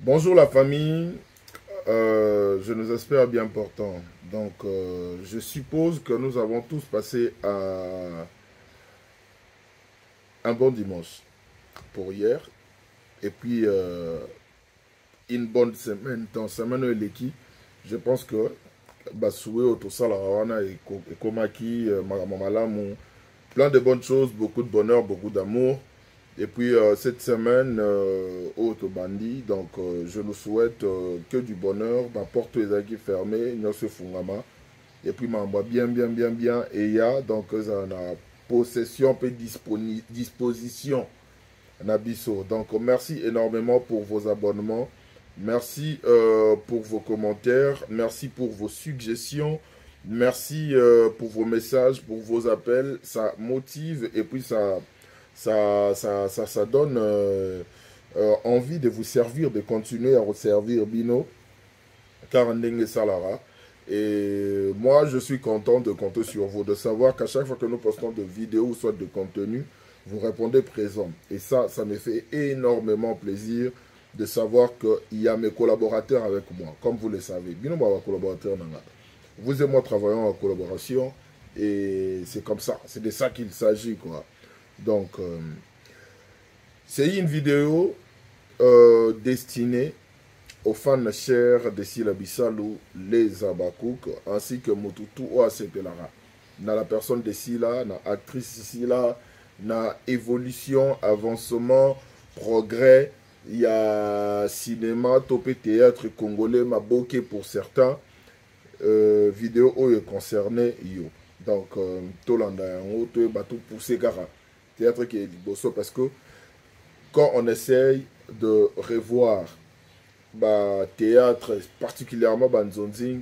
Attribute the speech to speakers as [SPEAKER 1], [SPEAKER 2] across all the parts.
[SPEAKER 1] Bonjour la famille, je nous espère bien portant. Donc, je suppose que nous avons tous passé un bon dimanche pour hier. Et puis, une bonne semaine. Dans semaine Eleki, je pense que Basoué, Otosala, Rawana et Komaki, Mamalamu, plein de bonnes choses, beaucoup de bonheur, beaucoup d'amour. Et puis cette semaine, au Tobandi, donc je nous souhaite que du bonheur, ma porte les aguilles fermées, nous se fungama. Et puis m'envoie bien, bien, bien, bien, et il y a donc ça a possession, peu disposition, Nabiso. Donc merci énormément pour vos abonnements, merci pour vos commentaires, merci pour vos suggestions, merci pour vos messages, pour vos appels, ça motive et puis ça donne envie de vous servir, de continuer à vous servir Bino, Karandeng et Salara. Et moi, je suis content de compter sur vous, de savoir qu'à chaque fois que nous postons de vidéos ou soit de contenu, vous répondez présent. Et ça me fait énormément plaisir de savoir qu'il y a mes collaborateurs avec moi, comme vous le savez. Bino, moi, collaborateur, vous et moi travaillons en collaboration et c'est comme ça, c'est de ça qu'il s'agit, quoi. Donc, c'est une vidéo destinée aux fans chers de Sila Bissalou, les Abakouk, ainsi que Motutu Oasepelara. Dans la personne de Sila, dans l'actrice Sila, dans évolution, avancement, progrès, il y a cinéma, topé théâtre congolais, Maboké pour certains, vidéo où est concerné yo. Donc, Tolanda Yango, Batou Poussé Gara. Théâtre qui est liboso parce que quand on essaye de revoir théâtre, particulièrement Banzonzing,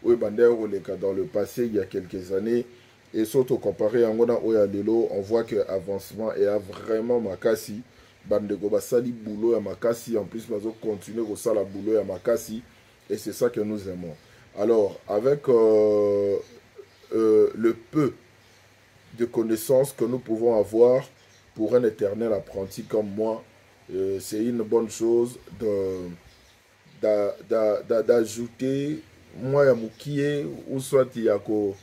[SPEAKER 1] ou Bandero dans le passé, il y a quelques années, et surtout comparé à Ngona Oyalelo, on voit que l'avancement est vraiment Makassi. Bandego Basali boulot à Makassi, en plus, nous continuer au sala boulot à Makassi, et c'est ça que nous aimons. Alors, avec le peu de connaissances que nous pouvons avoir pour un éternel apprenti comme moi, c'est une bonne chose d'ajouter moi ya mukie ou soit yako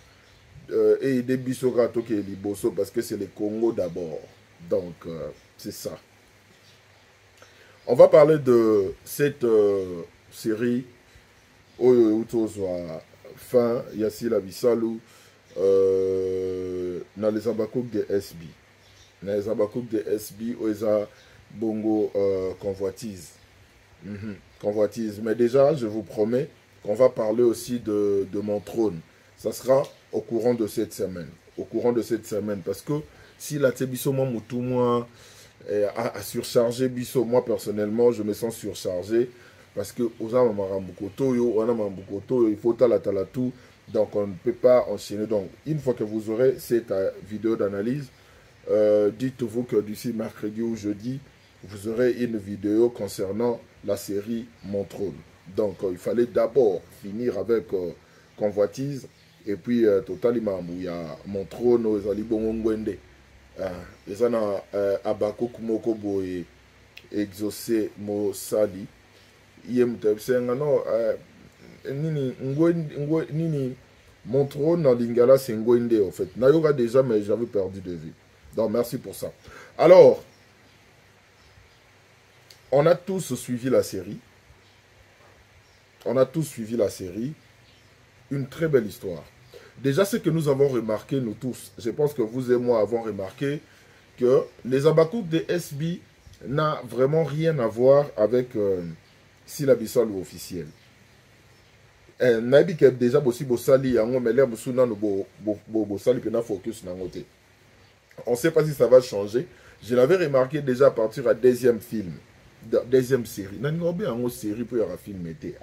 [SPEAKER 1] et des bisorato qui est liboso parce que c'est le Congo d'abord. Donc c'est ça. On va parler de cette série Oyo Utozwa fin Yassila Bissalou dans les Abakouk de SB. Dans les Abakouk de SB Oeza Bongo convoitise. Convoitise. Mais déjà, je vous promets qu'on va parler aussi de mon trône. Ça sera au courant de cette semaine. Au courant de cette semaine. Parce que si la Tsebiso Moutou, moi, a surchargé Bisso, moi personnellement, je me sens surchargé. Parce que aux il faut tout. Donc on ne peut pas enchaîner. Donc une fois que vous aurez cette vidéo d'analyse, dites-vous que d'ici mercredi ou jeudi, vous aurez une vidéo concernant la série Mon Trône. Donc, il fallait d'abord finir avec Convoitise. Et puis, totalement, il y a Mon Trône, aux Alibongwende. Les ana Abako Kumoko Boye, exaucé Mo Sali. Yem Tepsenga, non, Nini, Mon Trône dans Lingala, c'est Ngwende, en fait. Nayoga déjà, mais j'avais perdu de vue. Donc, merci pour ça. Alors, on a tous suivi la série. On a tous suivi la série. Une très belle histoire. Déjà, ce que nous avons remarqué, nous tous, je pense que vous et moi avons remarqué que les Abakouk de SB n'a vraiment rien à voir avec Sila Bissalou officiel. Nabi que déjà bossi bossali yango mais l'air bossuna no bossali pena focus nangote. On ne sait pas si ça va changer. Je l'avais remarqué déjà à partir du deuxième film. Deuxième série. Série pour un film était.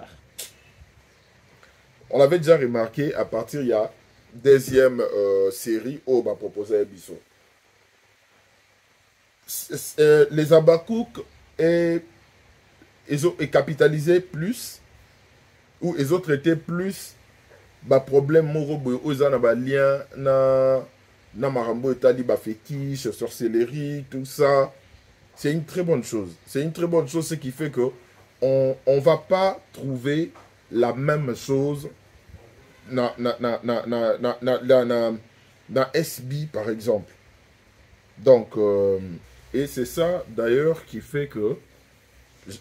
[SPEAKER 1] On l'avait déjà remarqué à partir il y a deuxième série où on va proposer Bisso. Les Abakouk et capitalisé plus ou les autres étaient plus problème morobo aux lien na marambo etali fétiche, sorcellerie, tout ça. C'est une très bonne chose. C'est une très bonne chose, ce qui fait que on va pas trouver la même chose dans SB par exemple. Donc, et c'est ça d'ailleurs qui fait que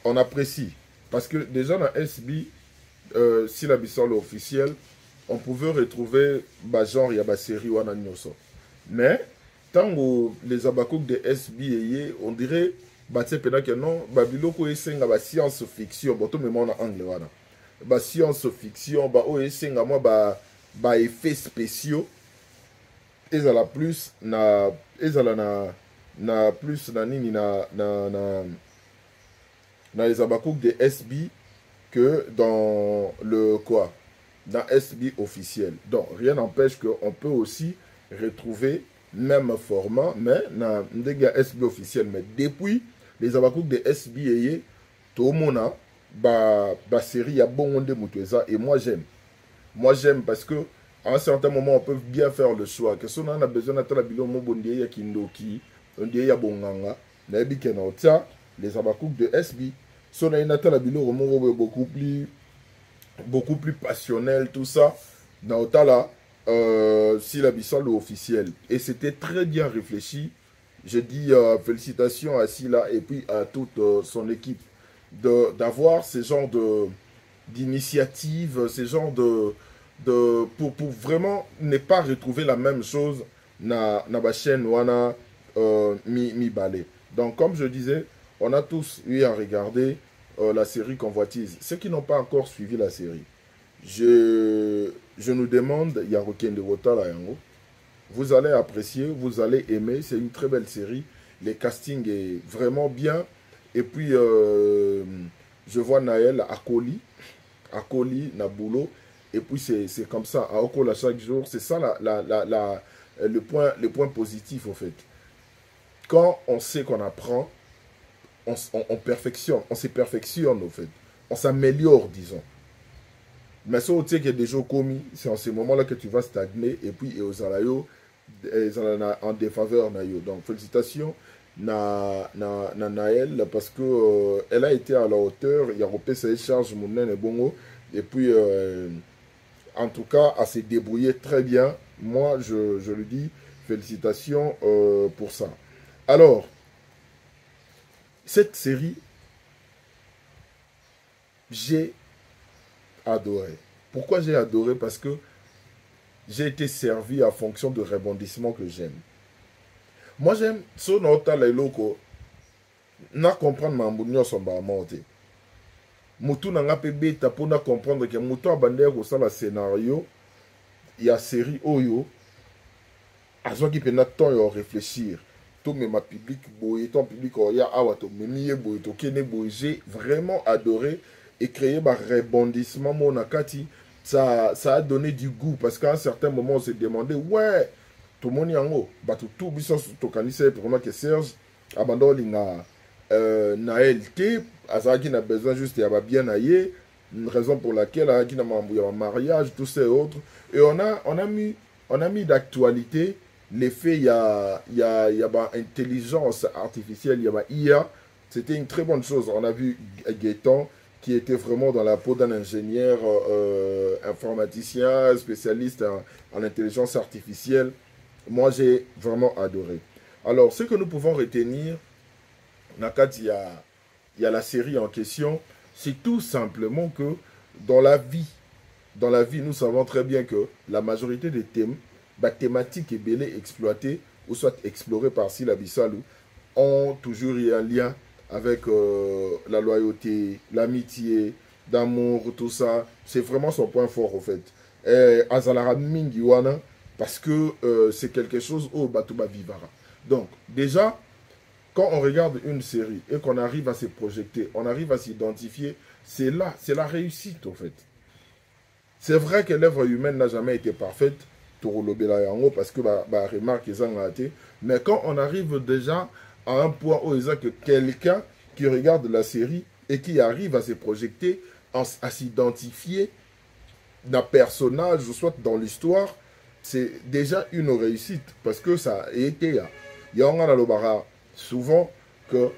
[SPEAKER 1] on apprécie. Parce que déjà dans SB, si la bissole officielle, on pouvait retrouver bah, genre il y a une série ou un mais tant que les abakouk de SB on dirait bah que non bah biloko esenga ba science fiction bon tout même en anglais wana ba science fiction bah o esenga moi ba effets spéciaux ezala plus na ezala na plus na nini na les abakouk de SB que dans le quoi dans SB officiel. Donc rien n'empêche qu'on peut aussi retrouver même format mais dans des SB officiel. Mais depuis les abakouk de SB tout le monde ba série ya bon de mutweza et moi j'aime. Moi j'aime parce que à un certain moment on peut bien faire le choix que si on a besoin de la bilo mo bondie ya kindoki on dit ya bonganga na bi kenota les abakouk de SB son a une la bilo beaucoup plus passionnel tout ça dans Otala si la bissole officielle et c'était très bien réfléchi. Je dis félicitations à Sila et puis à toute son équipe d'avoir ce genre d'initiative, ce genre pour vraiment ne pas retrouver la même chose na ma chaîne wana mi balai. Donc comme je disais, on a tous eu à regarder la série Convoitise. Ceux qui n'ont pas encore suivi la série, je nous demande, il y a Roken de Wotala Yango. Vous allez apprécier, vous allez aimer. C'est une très belle série. Le casting est vraiment bien. Et puis, je vois Naël Akoli, Nabulo. Et puis, c'est comme ça, à Okola chaque jour. C'est ça le point positif, en fait. Quand on sait qu'on apprend, on perfectionne, on se perfectionne, en fait. On s'améliore, disons. Mais ça, tu sais qu'il y a des jours commis, c'est en ce moment-là que tu vas stagner et puis aux alayo, en défaveur. Donc, félicitations na Naël parce que elle a été à la hauteur, il y a repé ses charges, mon et bongo, et puis en tout cas, elle s'est débrouillée très bien. Moi, je lui dis félicitations pour ça. Alors, cette série, j'ai adoré. Pourquoi j'ai adoré? Parce que j'ai été servi en fonction de rebondissement que j'aime. Moi j'aime so nota la loko na comprendre ma mbunyo somba monte. Mutu na nga pe beta pour na comprendre que mutu abandé ko sala scénario ya série oyo azo ki pena temps yo réfléchir. Tout mais ma public boye ton public oya awato memiye boye to kene boye, j'ai vraiment adoré et créer un rebondissement mon akati, ça a donné du goût parce qu'à un certain moment on s'est demandé ouais tout le monde y en haut bah tout biso to kanisa pour moi que Serge abandon linga Naël T azaki n'a besoin juste ya bien aillé, une raison pour laquelle a qui n'a un mariage tout ça et autres et on a mis d'actualité l'effet il y a intelligence artificielle, il y a IA, c'était une très bonne chose. On a vu Gaëtan qui était vraiment dans la peau d'un ingénieur informaticien, spécialiste en intelligence artificielle. Moi, j'ai vraiment adoré. Alors, ce que nous pouvons retenir, il y a la série en question, c'est tout simplement que dans la vie, nous savons très bien que la majorité des thèmes, thématiques et belles exploitées, ou soit explorées par Sila Bissalou, ont toujours eu un lien avec la loyauté, l'amitié, d'amour, tout ça. C'est vraiment son point fort, en fait. Azalara Mingiwana, parce que c'est quelque chose au Batouba Vivara. Donc, déjà, quand on regarde une série et qu'on arrive à se projeter, on arrive à s'identifier, c'est la réussite, en fait. C'est vrai que l'œuvre humaine n'a jamais été parfaite, parce que remarque mais quand on arrive déjà à un point où il y a que quelqu'un qui regarde la série et qui arrive à se projeter, à s'identifier d'un personnage, soit dans l'histoire, c'est déjà une réussite. Parce que ça a été, il y a souvent que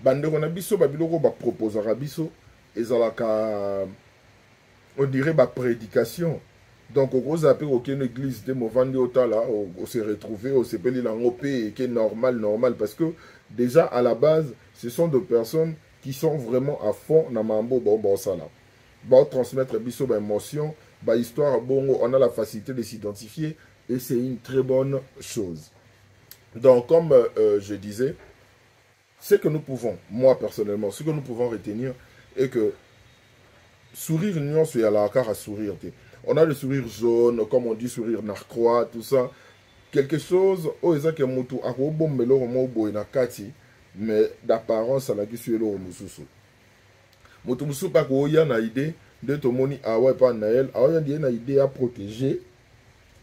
[SPEAKER 1] Bande Ronabiso, Babiloko, proposera Biso, ezalaka on dirait ma prédication. Donc on a appelé aucune église de Movandi Otala, on s'est retrouvé, on s'est appelé l'angopé qui est normal parce que déjà à la base ce sont des personnes qui sont vraiment à fond dans mambo bon ça là. Bah transmettre biso bah émotion, bah histoire bon on a la facilité de s'identifier et c'est une très bonne chose. Donc comme je disais, ce que nous pouvons, moi personnellement, ce que nous pouvons retenir est que sourire nuance et à la carte à sourire. On a le sourire jaune, comme on dit, sourire narquois, tout ça. Quelque chose, oh, ezaki mutu akobo melo mo boy na kati, mais d'apparence à la qui suit le mususu. Mutu musu pa ko ya na idée de tomoni awa pa naël, awa ya na idée à protéger,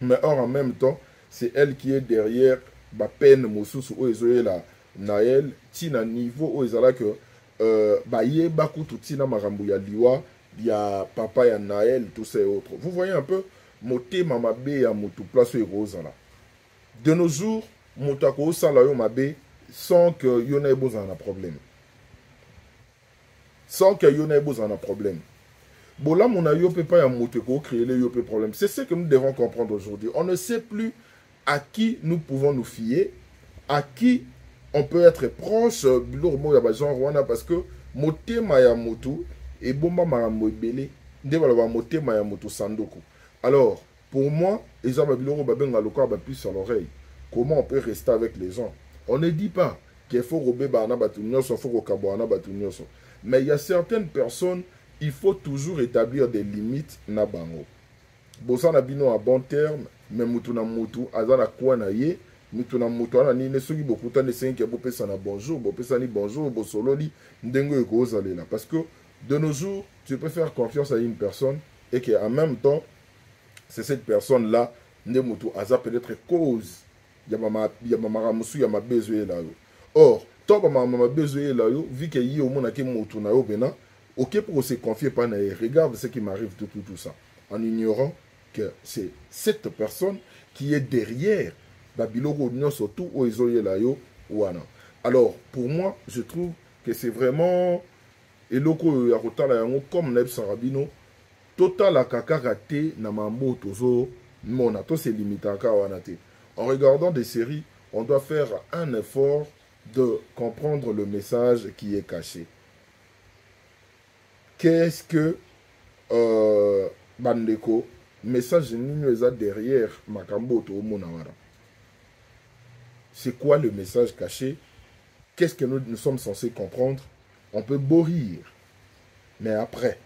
[SPEAKER 1] mais or en même temps, c'est elle qui est derrière ba peine mususu o ezoye la naël tina niveau o ezala que ba yeba kutu tina marambu ya liwa. Il y a papa, il y a Naël, tous ces autres. Vous voyez un peu, moté mamabé ya motu place et rose là. De nos jours, motako salayo mabé sans que y en ait besoin d'un problème. Sans que y en ait besoin d'un problème. Bon là, mon ayo peut pas y motako créer le yopé problème. C'est ce que nous devons comprendre aujourd'hui. On ne sait plus à qui nous pouvons nous fier, à qui on peut être proche. Parce que moté maya motu. Et bomba marambo ebele nde balaba motema ya moto sandoko. Alors pour moi ezaba biloko babenga lokwa ba puce à l'oreille. Comment on peut rester avec les gens? On ne dit pas qu'il faut rober bana batu nyonso, faut kokabwana batu nyonso, mais il y a certaines personnes, il faut toujours établir des limites na bango. Bosa na bino à bon terme, mais mutu na mutu azana kwa na ye mutu na mutu ana ni soki bokuta ne senke bo pesa na bonjour, bo pesa ni bonjour, bo sololi ndengo ekozala là parce que de nos jours, tu peux faire confiance à une personne et qu'en même temps, c'est cette personne-là, a peut-être cause. Il y a ma besoin là. Or, tant que ma besoin là, vu qu'il y a au monde qui est na yo, ok pour se confier pas na regarde ce qui m'arrive tout ça, en ignorant que c'est cette personne qui est derrière Babiloko surtout au isolé là yo wana. Alors, pour moi, je trouve que c'est vraiment et loko ya kotala yango comme Neb Sarabino total la kakakate na mambo tozo mona to se limitaka wana te. En regardant des séries, on doit faire un effort de comprendre le message qui est caché. Qu'est-ce que bandeko message nino eza derrière makambo to mona wana? C'est quoi le message caché? Qu'est-ce que nous sommes censés comprendre? On peut bourrir. Mais après,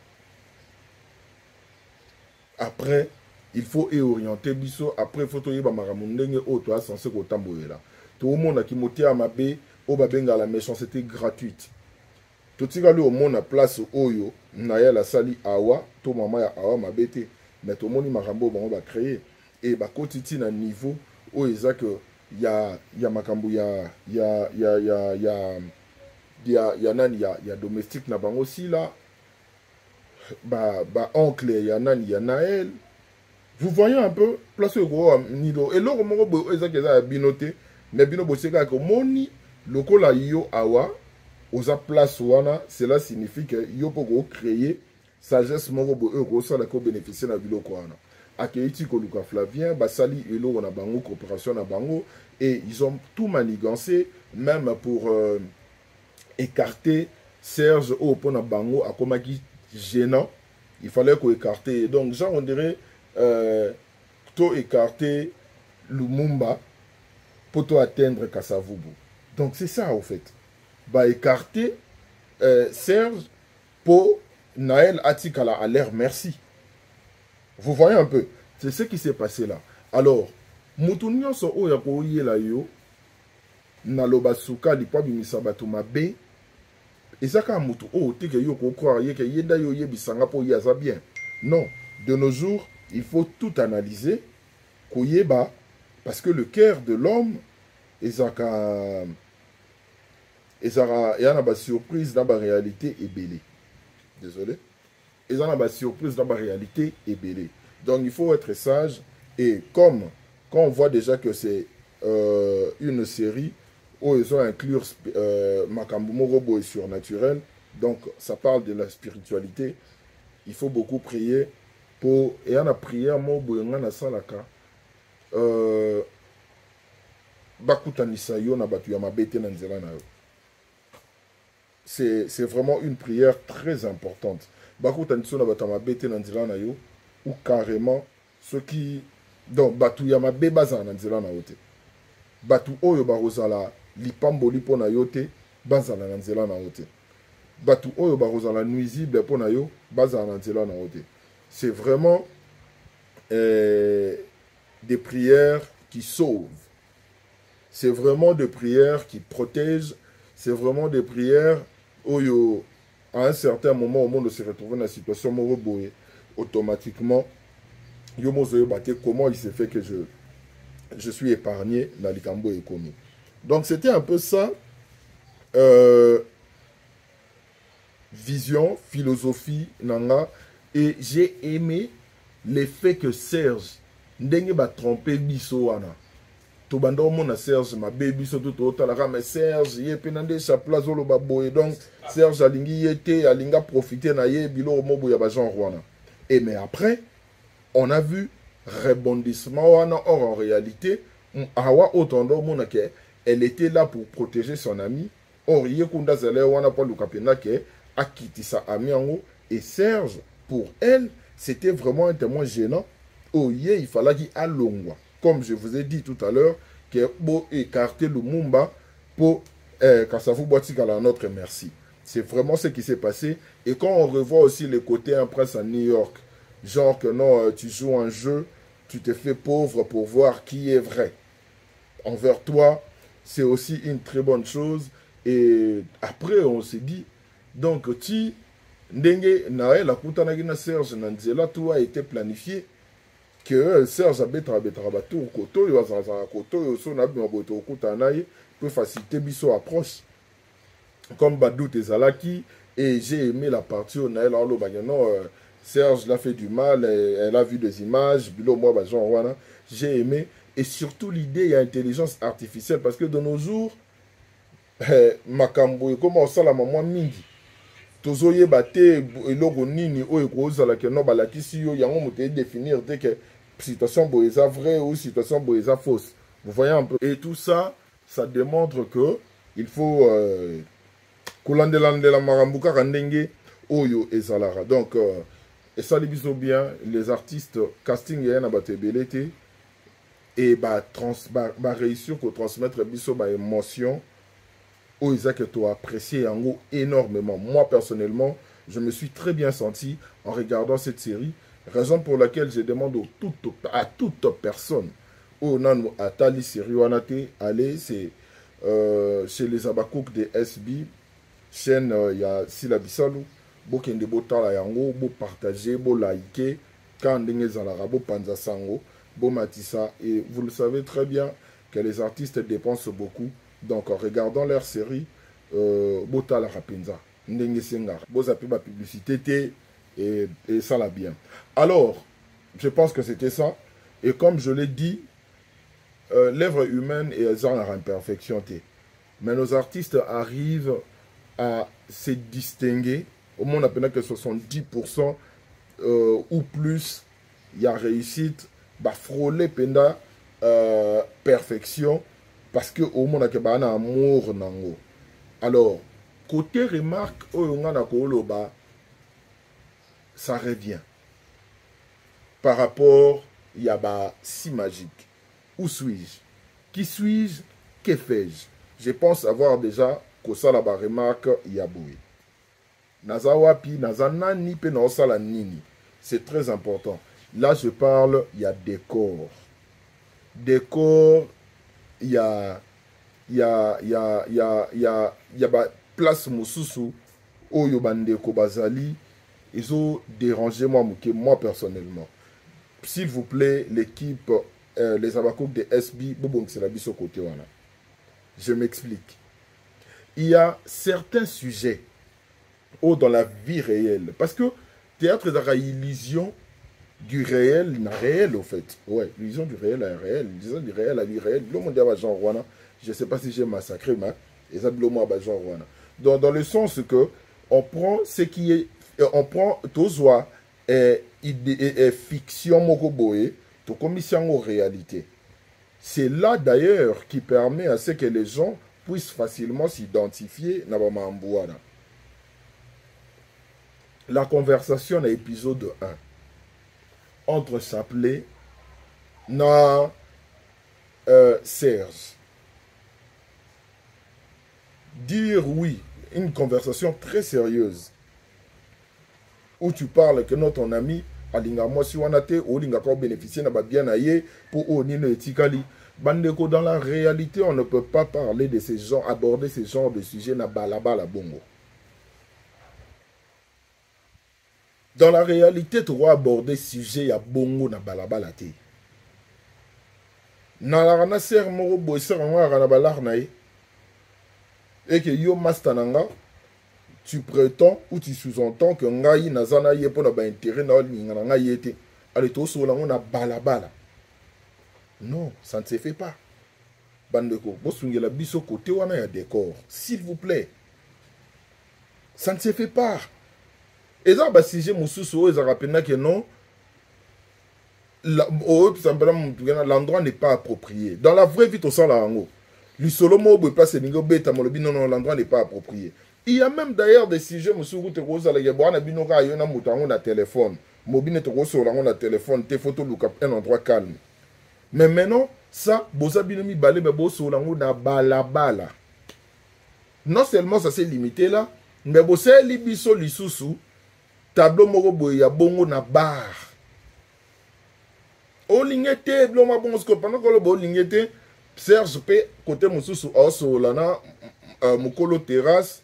[SPEAKER 1] il faut orienter biso. Après, il faut que yeba maramundenge o to censé ko tamboyela. Tout le monde qui moté à ma bé, au babenga la méchanceté gratuite. Tout ce qui au monde à place oyo, naya la sali awa, to mama ya awa ma bété. Mais tout le monde marambo va créer et ba kotiti na niveau o eza que ya makambu ya domestique na bango aussi là. Oncle ya nani ya Naël. Vous voyez un peu place au gros nido et l'autre moko ezakeza binoté mais bino boseka ko moni lokola yo awa oza place wana, cela signifie que yo poko créer sagesse moko bo euro ça la ko bénéficier na biloko wana. Akeiti ko luka Flavien basali elo na bango coopération na bango et ils ont tout manigancé même pour écarter Serge au pona bango akomaki gênant, il fallait qu'on écarte. Donc, genre, on dirait, to écarter Lumumba pour to atteindre Kassavubu. Donc, c'est ça, au fait. Bah, écarter Serge pour Naël Atikala à l'air merci. Vous voyez un peu, c'est ce qui s'est passé là. Alors, Moutounion so o yako yela yo, Nalobasuka, Lipa Bimisabatu Mabe, et ça quand mutu oh te que yo ko croire que yenda yo yebisanga po yaza bien. Non, de nos jours, il faut tout analyser koyeba parce que le cœur de l'homme ezaka yana ba surprise dans la réalité est belé. Désolé. Ezana ba surprise dans la réalité est belé. Donc il faut être sage et comme quand on voit déjà que c'est une série où ils ont inclure Makambu Morobo et surnaturel, Donc, ça parle de la spiritualité. Il faut beaucoup prier pour... Et on a prié à mon boyanga na salaka. Bakutanisa yo na batu ya mabete na nzela na yo. C'est vraiment une prière très importante. Bakutanisa na batu ya mabete na nzela na yo. Ou carrément, ceux qui... Donc, batu ya mabe baza na nzela na yo te. Batu oyo barozala lipamboli po na yo te, bazala na nzela na yo te. Batu oyo barozala nuisible po na yo, bazala na nzela na yo te. C'est vraiment des prières qui sauvent. C'est vraiment des prières qui protègent. C'est vraiment des prières où, à un certain moment, au monde se retrouve dans la situation morobouée, automatiquement, comment il s'est fait que je suis épargné dans les Cambo et Komi. Donc, c'était un peu ça. Vision, philosophie, nanga. Et j'ai aimé le fait que Serge, ndenge ba trompé biso wana. Tobanda omona Serge ma baby biso tout autant mais Serge ye penande sa place lo ba boye donc Serge alingi yete alinga profiter na ye bilo mobo ya ba genre wana. Et mais après on a vu rebondissement wana or en réalité awa otondo mona ke elle était là pour protéger son ami. Or ye kunda zele wana pa lukapena ke akiti sa ami ango et Serge pour elle, c'était vraiment un témoin gênant. Oh, il fallait qu'il allongwa. Comme je vous ai dit tout à l'heure, qu'il faut écarter le Mumba pour quand ça vous boit à notre merci. C'est vraiment ce qui s'est passé. Et quand on revoit aussi le côté un prince à New York, genre que non, tu joues un jeu, tu te fais pauvre pour voir qui est vrai. Envers toi, c'est aussi une très bonne chose. Et après, on s'est dit, donc, tu... Ndenge na la kutanaki na Serge na nzela tout a été planifié que Serge abetara bato koto yo azazaka koto yo so na bima boto kutana ye peut faciliter biso approche comme Badou ezalaki. Et j'ai aimé la partie où Naël Arlo non Serge l'a fait du mal, elle a vu des images bilo moi bah genre voilà, j'ai aimé. Et surtout l'idée il y a intelligence artificielle parce que de nos jours makambo comment ça la maman mingi tozoye bate eloko nini oyo kozala ke no balakisi yo yango mote définir dès que situation boeza vraie ou situation boeza fausse. Vous voyez un peu. Et tout ça, ça démontre que il faut kulandelandela marambuka kandenge oyo ezalara. Donc et ça les biso bien les artistes casting ya na batebelete et ba réussir ko transmettre biso ba émotion. Oh, Isaac, tu as apprécié Yango énormément. Moi, personnellement, je me suis très bien senti en regardant cette série. Raison pour laquelle je demande à toute personne, non, à Tali série allez, c'est chez les Abakouk de SB, chaîne, il y a Sila Bissalou, Bokende Botala Yango, Bo partager, Bo liker, quand Dengezalara, Bo Panzasango, Bo Matissa. Et vous le savez très bien que les artistes dépensent beaucoup. Donc, en regardant leur série, Bota la Rapinza, Ndenge Sengar, Bozapi ma publicité, et ça l'a bien. Alors, je pense que c'était ça. Et comme je l'ai dit, l'œuvre humaine est en imperfection. Mais nos artistes arrivent à se distinguer. Au moins, on appelle que 70% ou plus, il y a réussite, bah, frôler penda perfection. Parce que au monde a un amour nango. Alors, côté remarque, ça revient. Par rapport, il y a si magique. Où suis-je? Qui suis-je? Que fais-je? Je pense avoir déjà que ça la remarque yaboué. Nazawapi, nazanani pe naosala nini. C'est très important. Là, je parle, il y a décor. Décor. Il y a place Moussousou, Oyo Bandeko Bazali, ils ont dérangé moi personnellement. S'il vous plaît, l'équipe, les Abakouk de SB, côté. Je m'explique. Il y a certains sujets dans la vie réelle. Parce que théâtre est l'illusion du réel, au fait. Ouais, l'illusion du réel à réel. L'illusion du réel à l'irréel. Le monde est genre Rwanda. Je ne sais pas si j'ai massacré, mais ils ont le mot genre Rwanda. Dans le sens que on prend ce qui est, on prend tozoa fiction mokoboé, to commission en réalité. C'est là d'ailleurs qui permet à ce que les gens puissent facilement s'identifier na bamambouana. La conversation à épisode 1 entre Chapelet na Serge. Dire oui, une conversation très sérieuse où tu parles que notre ami alinga moi si wanate ou linga ko bénéficier na ba bien aye pour onino etikali bandeko. Dans la réalité, on ne peut pas parler de ces gens, aborder ces genres de sujets na balabala bongo. Dans la réalité, tu dois aborder sujet ya bongo na balabala te. Na la rana ser moro boy ser ngwa rana balar na ye. Et que yo mastananga, tu prétends ou tu sous-entends que ngai nazana ye pour na ba intérêt na ngana yete. Allez to so la na balabala. Non, ça ne se fait pas. Bandeko, bosungela biso côté wana ya décor, s'il vous plaît. Ça ne se fait pas. Et ça ba sujet mususu eza rapena que non. L'endroit n'est pas approprié. Dans la vraie vie, tu sens la hango. Le solo mot place ningo beta molobi non, l'endroit n'est pas approprié. Il y a même d'ailleurs des sujets mususu te rosa la yebwana binoka yona mutango na téléphone. Mobine te rosa la na téléphone, tes photos look un endroit calme. Mais maintenant, ça, boza binomi balé mais boso la na balabala. Non seulement ça s'est limité là, mais bosa libiso lisusu tableau moko boya ya bongo na bar. O lingete bloma bon parce pendant que le bo lingete Serge pe côté mususu oso la na mukolo terrasse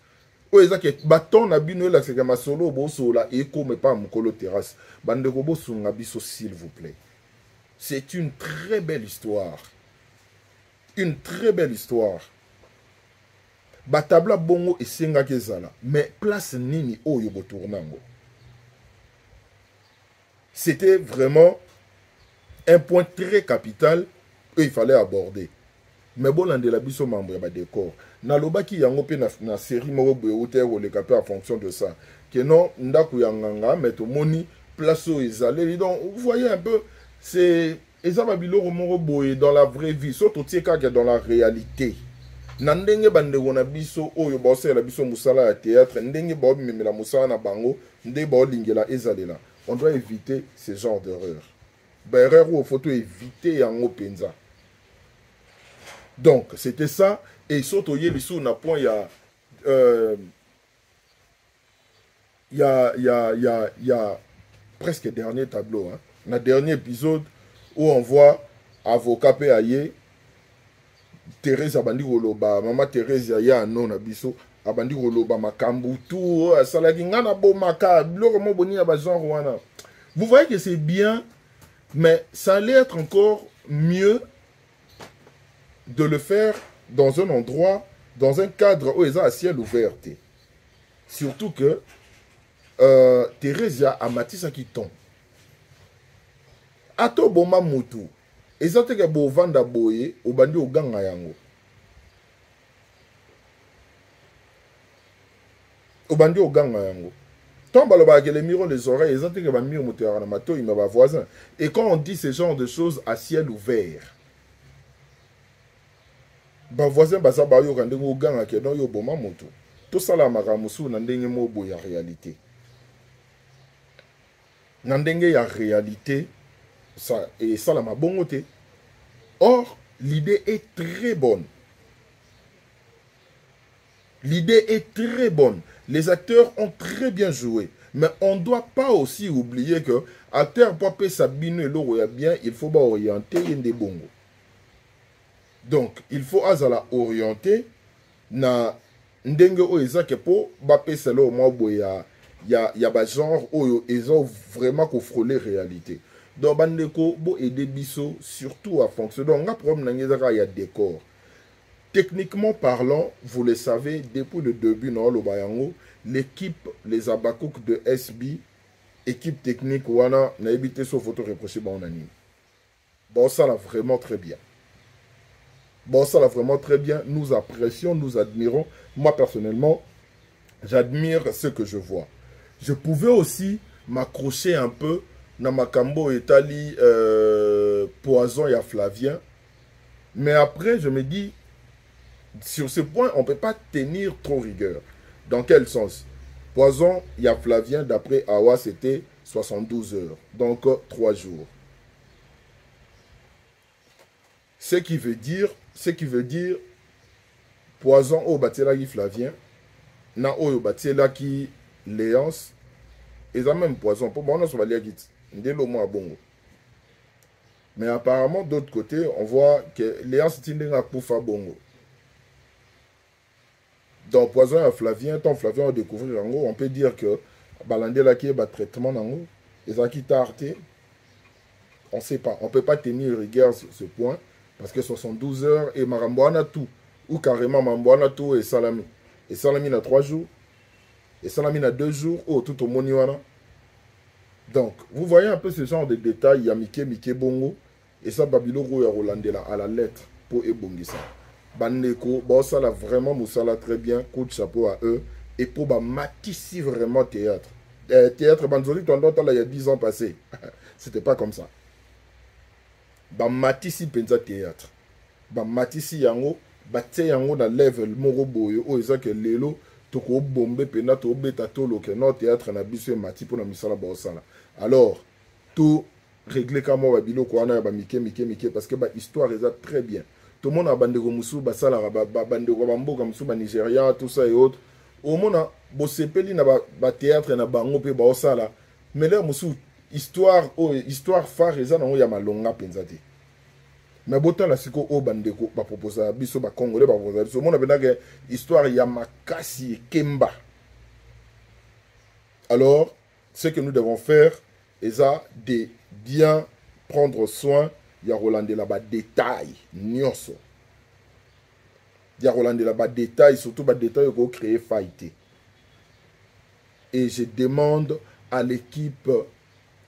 [SPEAKER 1] o ezake baton na bino la c'est ma solo bo so la eko mais pas mukolo terrasse bande ko bo sunga biso s'il vous plaît. C'est une très belle histoire. Une très belle histoire. Batabla bongo et senga kezala. Mais place nini oyo botournango. C'était vraiment un point très capital qu'il fallait aborder. Mais bon, l'un de la biso membre ba décor. Na lobaki yango pe na série moko boye ote o le capé en fonction de ça. Que non ndaku yanganga mais to moni place o ezalé. Donc vous voyez un peu c'est Ezaba biloko moko boye dans la vraie vie, surtout tieka que dans la réalité. Nandenge bande wona biso oyo bosse la biso musala ya théâtre, ndenge bo memela musala na bango, ndenge bo lingela ezalela. On doit éviter ce genre d'erreur. Ba erreur ou faut éviter yango penza. Donc, c'était ça et surtout yé biso na point il y a presque dernier tableau hein. Na dernier épisode où on voit avocat PAye, Thérèse Abandi Roloba, maman Thérèse ya non abiso, Abandi Roloba makambu tout, salagingana bo maka, bloro boni abazan wana. Vous voyez que c'est bien, mais ça allait être encore mieux de le faire dans un endroit, dans un cadre où ils ont à ciel ouvert. Surtout que Thérèse a matissa qui tombe. Ato boma mutu ezate ke bo vanda boye obandi oganga yango tomba lo ba que les murs les oreilles ezate ke ba mur mutu na mato ima ba voisin. Et quand on dit ce genre de choses à ciel ouvert ba voisin ba sa ba yo kande oganga ke non yo boma mutu to sala makamusu na ndenge mo boya réalité na ndenge ya réalité. Ça, et ça, la ma bongoté. Or, l'idée est très bonne. L'idée est très bonne. Les acteurs ont très bien joué. Mais on ne doit pas aussi oublier que acteur Pape Sabine et Loro bien, il faut orienter des bongo. Donc, il faut azala orienter na ndenge o ezake po Bape Salo mo boya ya ba genre o ils ont vraiment ko frôler réalité. Donc, bandeko, bo aider biso, surtout à fonctionner. Donc, un problème, il y a décor. Techniquement parlant, vous le savez, depuis le début, l'équipe, les abakouk de SB, équipe technique, wana, n'a évité sur photo reproché, bon, anime. Bon, ça là, vraiment très bien. Bon, ça là, vraiment très bien. Nous apprécions, nous admirons. Moi, personnellement, J'admire ce que je vois. Je pouvais aussi m'accrocher un peu dans Makambo Etali Poison et à Flavien. Mais après, je me dis, sur ce point, on ne peut pas tenir trop rigueur. Dans quel sens? Poison, il y a Flavien, d'après Awa, c'était 72 heures. Donc, 3 jours. Ce qui veut dire, Poison au Batela qui Flavien, na au Batela qui Léance, et ça même Poison. Pour moi, on se va lire vite. Bongo. Mais apparemment, d'autre côté, on voit que Léance est une Poufa Bongo. Donc, Poison à Flavien, tant Flavien a découvert Rango, on peut dire que Balandé là qui est bas traitement Rango, et ça qui t'a arrêté, on ne sait pas. On ne peut pas tenir rigueur sur ce point, parce que 72 heures et Maramboana tout, ou carrément Maramboana tout et Salami. Et Salami a 3 jours, et Salami a 2 jours, ou tout au Moniwana. Donc, vous voyez un peu ce genre de détails, il y a Mike Bongo, et ça, Babyloro et Rolandé là, à la lettre, pour Ebongisa. Bandeko, bon, ça là vraiment, Moussala très bien, coup de chapeau à eux. Et pour Matissi vraiment théâtre. Théâtre, Banzoli, là, il y a 10 ans passés. C'était pas comme ça. Matissi pensa théâtre. Matissi yango, Baté yango na level moro boyo, o isa que lelo, toko bombe pena to beta tolo que non théâtre na biso mati pour na misala bosala. Alors, tout réglé comme moi babilo ko ana ba mike parce que ba histoire est très bien. Tout le monde a bandeko musu basala bandeko bamboka musu ba Nigeria tout ça et autres. Au monde a bosepeli na ba théâtre na bango pe ba osala. Mais là musu histoire phare eza na ya malonga penzati. Mais botan la siko o bandeko ba proposa biso ba congolais ba proposa biso monde a que histoire ya makasi kemba. Alors, ce que nous devons faire est de bien prendre soin. Il y a Rolandé là-bas détail, nyonso. Il y a Rolandé là-bas détail, surtout bas détail pour créer faillite. Et je demande à l'équipe,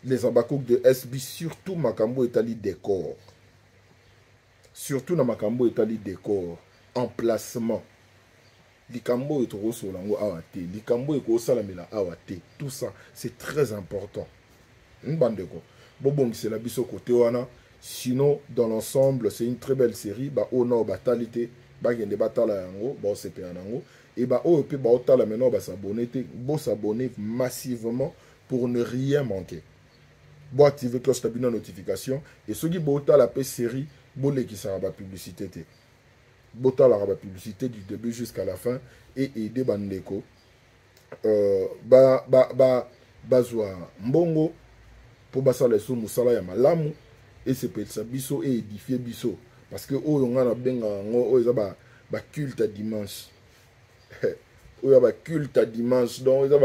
[SPEAKER 1] les Abakouk de SB, surtout Makambo Etali décor. Surtout dans Makambo Etali décor, emplacement. Likambo est trop sur l'ango awate, Likambo est trop salamela awate. Tout ça, c'est très important. Une bande de quoi. Bon, c'est la biso côté wana. Sinon, dans l'ensemble, c'est une très belle série. Bah, au nord, batalité, bah, il y a des batailles en haut, bah, c'est un en haut. Et bah, au puis, bah, au tal, maintenant, bah, s'abonner massivement pour ne rien manquer. Bon, activer cloche de notification. Et ceux qui ont la série, bon, les qui sera la publicité. Bota la publicité du début jusqu'à la fin. Et aider Bandeko. Bazwa Mbongo. Pour basa les sous Moussala ya malamu. Et c'est pour ça biso et édifier biso parce que on a benga o za ba culte à dimanche o ya ba culte à dimanche donc ça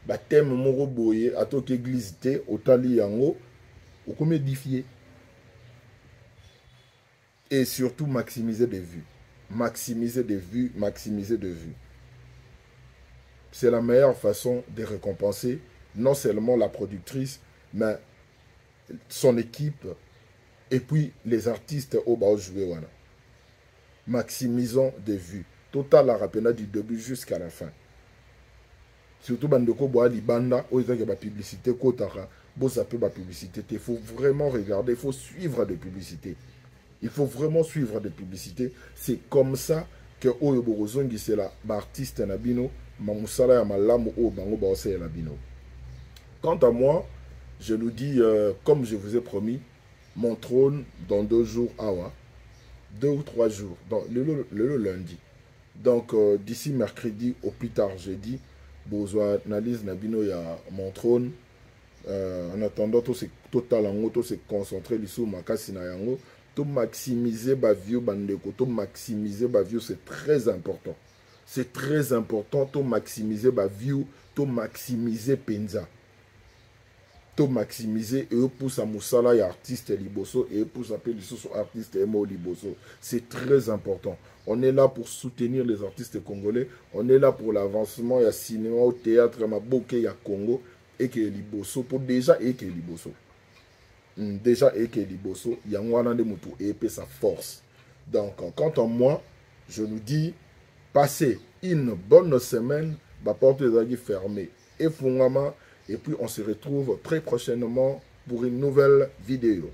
[SPEAKER 1] ba thème moko boye à toute église té otali yango o comme édifier et surtout maximiser des vues c'est la meilleure façon de récompenser non seulement la productrice mais son équipe. Et puis, les artistes au bas jouer. Maximisons des vues. Total la rapena du début jusqu'à la fin. Surtout, Bandeko Boa Libanda, où il y a la publicité, Kotara, Bosa peut la publicité. Il faut vraiment regarder, il faut suivre des publicités. Il faut vraiment suivre des publicités. C'est comme ça que Oyo Borozongi, c'est l'artiste Nabino, Mamoussala Yamalamu, O Bango Baose Nabino. Quant à moi, je nous dis, comme je vous ai promis, mon trône dans 2 jours, awa, 2 ou 3 jours, le lundi. Donc, d'ici mercredi, au plus tard jeudi, besoin analyse Nabino, il y a mon trône. En attendant, tout c'est total en tout c'est concentré sur Makasi na yango, tout maximiser ba view bandeko, tout maximiser ba view, c'est très important. C'est très important, tout maximiser ba view, tout maximiser penza. To maximiser et pour sa moussala et artiste liboso et pour sa pédition artiste emo liboso. C'est très important. On est là pour soutenir les artistes congolais. On est là pour l'avancement. Il y a cinéma, au théâtre, il y a Boké, il y a Congo et que liboso pour déjà et que liboso. Déjà et que liboso, il y a un de moutou et sa force. Donc, quant à moi, je nous dis, passez une bonne semaine. la porte est fermée. Et Fungama, et puis on se retrouve très prochainement pour une nouvelle vidéo.